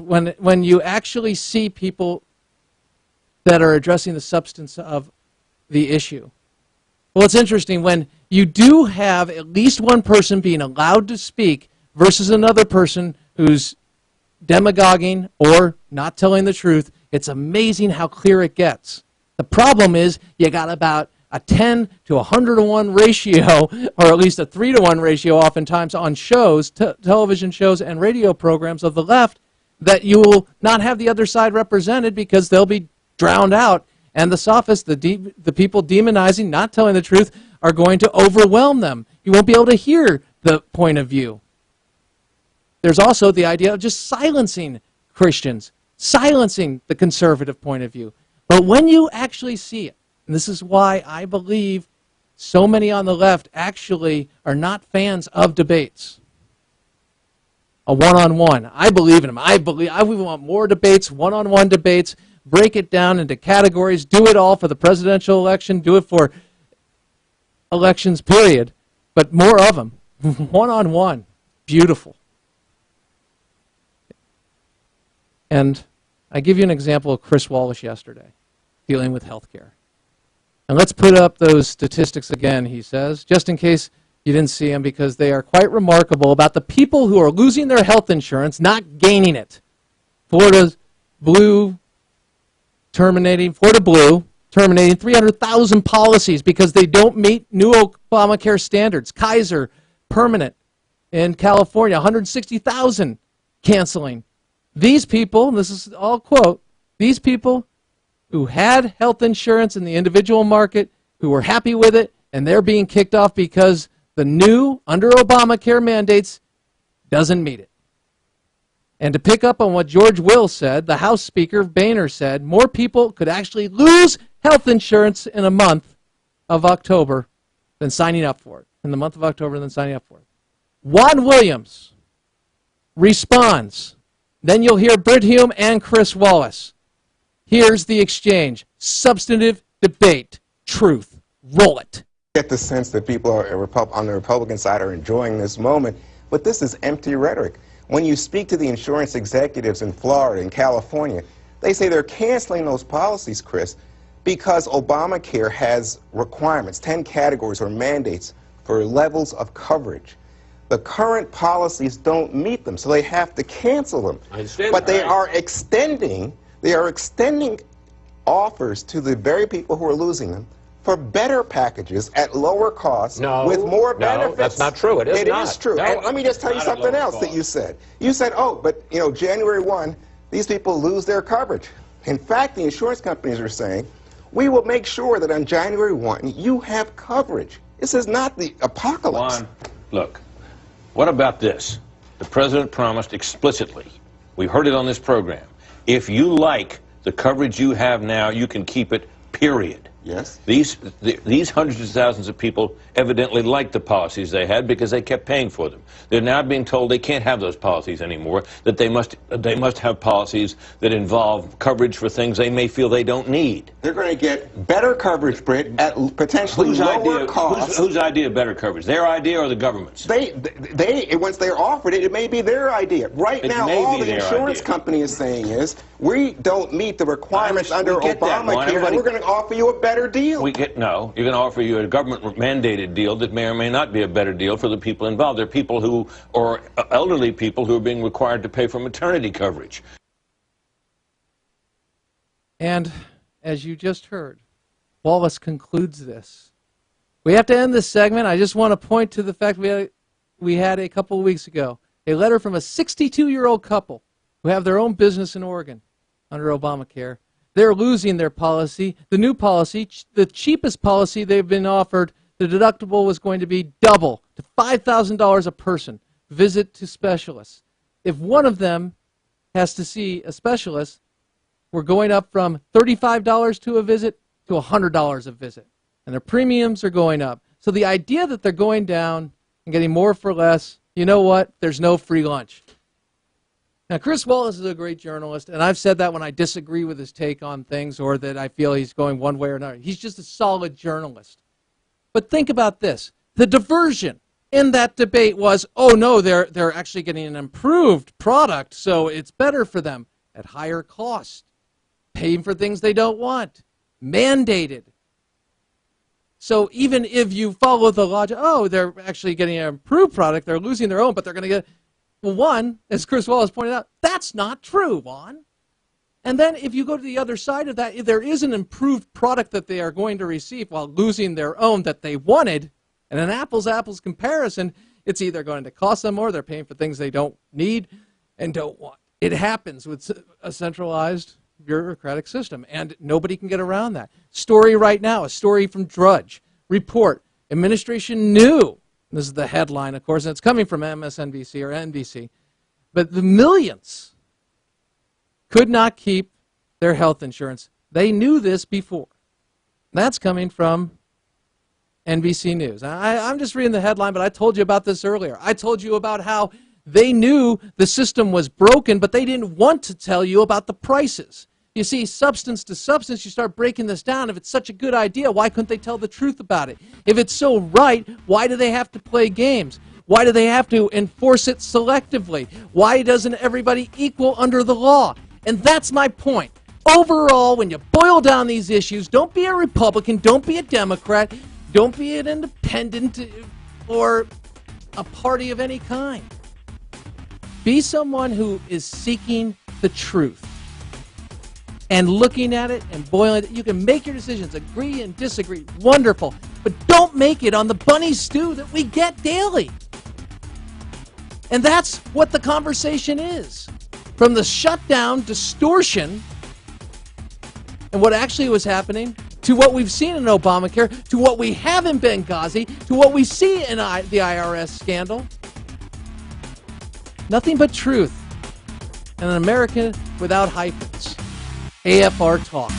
when you actually see people that are addressing the substance of the issue. Well, it's interesting when you do have at least one person being allowed to speak versus another person who's demagoguing or not telling the truth, it's amazing how clear it gets. The problem is you got about a 10 to 100 to 1 ratio, or at least a 3 to 1 ratio oftentimes on shows, television shows and radio programs of the left, that you will not have the other side represented because they'll be drowned out. And the sophists, the people demonizing, not telling the truth, are going to overwhelm them. You won't be able to hear the point of view. There's also the idea of just silencing Christians, silencing the conservative point of view. But when you actually see it, and this is why I believe so many on the left actually are not fans of debates. A one-on-one. I believe in them. We want more debates, one-on-one debates, break it down into categories, do it all for the presidential election, do it for elections, period. But more of them. One-on-one. Beautiful. And I give you an example of Chris Wallace yesterday, dealing with health care. And let's put up those statistics again, he says, just in case you didn't see them, because they are quite remarkable about the people who are losing their health insurance, not gaining it. Florida Blue terminating 300,000 policies because they don't meet new Obamacare standards. Kaiser, permanent in California, 160,000 canceling. These people, and this is all quote, these people who had health insurance in the individual market, who were happy with it, and they're being kicked off because the new, under Obamacare mandates, doesn't meet it. And to pick up on what George Will said, the House Speaker, Boehner, said, more people could actually lose health insurance in a month of October than signing up for it. In the month of October than signing up for it. Juan Williams responds. Then you'll hear Britt Hume and Chris Wallace. Here's the exchange. Substantive debate. Truth. Roll it. I get the sense that people on the Republican side are enjoying this moment, but this is empty rhetoric. When you speak to the insurance executives in Florida and California, they say they're canceling those policies, Chris, because Obamacare has requirements, 10 categories or mandates for levels of coverage. The current policies don't meet them, so they have to cancel them. I understand. But they are extending offers to the very people who are losing them for better packages at lower costs with more benefits. No, that's not true. It is not. It is true. No, and let me just tell you something else that you said. You said, oh, but January 1, these people lose their coverage. In fact, the insurance companies are saying, we will make sure that on January 1, you have coverage. This is not the apocalypse. Juan, look, what about this? The president promised explicitly, we heard it on this program, if you like the coverage you have now, you can keep it, period. Yes. These hundreds of thousands of people evidently liked the policies they had because they kept paying for them. They're now being told they can't have those policies anymore, that they must have policies that involve coverage for things they may feel they don't need. They're going to get better coverage, Britt, at potentially lower costs. Whose idea of better coverage? Their idea or the government's? Once they're offered it, it may be their idea. Right now, all the insurance company is saying is, we don't meet the requirements under Obamacare, and we're going to offer you a better deal. No, you're going to offer you a government-mandated deal that may or may not be a better deal for the people involved. There are people who, or elderly people who are being required to pay for maternity coverage. And as you just heard, Wallace concludes this. We have to end this segment. I just want to point to the fact we had a couple of weeks ago a letter from a 62-year-old couple who have their own business in Oregon under Obamacare. They're losing their policy. The new policy, the cheapest policy they've been offered, the deductible was going to be double to $5,000 a person. Visit to specialists. If one of them has to see a specialist, we're going up from $35 to a visit to $100 a visit. And their premiums are going up. So the idea that they're going down and getting more for less, you know what? There's no free lunch. Now, Chris Wallace is a great journalist, and I've said that when I disagree with his take on things or that I feel he's going one way or another. He's just a solid journalist. But think about this. The diversion in that debate was, oh no, they're actually getting an improved product, so it's better for them at higher cost, paying for things they don't want, mandated. So even if you follow the logic, oh, they're actually getting an improved product, they're losing their own, but they're going to get, well, one, as Chris Wallace pointed out, that's not true, Juan. And then if you go to the other side of that, if there is an improved product that they are going to receive while losing their own that they wanted, and an apples-apples comparison, it's either going to cost them more, they're paying for things they don't need and don't want. It happens with a centralized bureaucratic system, and nobody can get around that. Story right now, a story from Drudge. Report, administration knew, this is the headline, of course, and it's coming from MSNBC or NBC, but the millions could not keep their health insurance. They knew this before. That's coming from NBC News. I'm just reading the headline, but I told you about this earlier. I told you about how they knew the system was broken, but they didn't want to tell you about the prices. You see, substance to substance, you start breaking this down. If it's such a good idea, why couldn't they tell the truth about it? If it's so right, why do they have to play games? Why do they have to enforce it selectively? Why doesn't everybody equal under the law? And that's my point. Overall, when you boil down these issues, don't be a Republican, don't be a Democrat, don't be an independent or a party of any kind. Be someone who is seeking the truth and looking at it and boiling it. You can make your decisions, agree and disagree, wonderful, but don't make it on the bunny stew that we get daily. And that's what the conversation is. From the shutdown, distortion, and what actually was happening, to what we've seen in Obamacare, to what we have in Benghazi, to what we see in the IRS scandal. Nothing but truth. And an America without hyphens. AFR Talk.